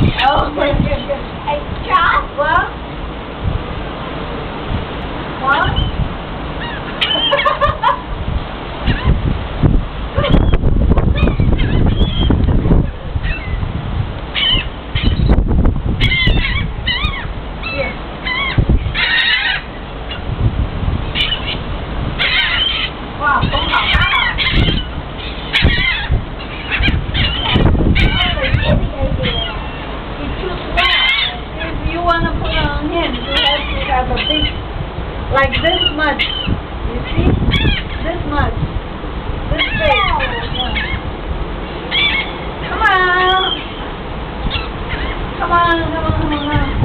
Oh, good, good, good. Hey, Josh? What? What? Wow, không hỏng á. If you want to put on him, you have to have a big, like this much. You see? This much. This big. Come on. Come on, come on, come on.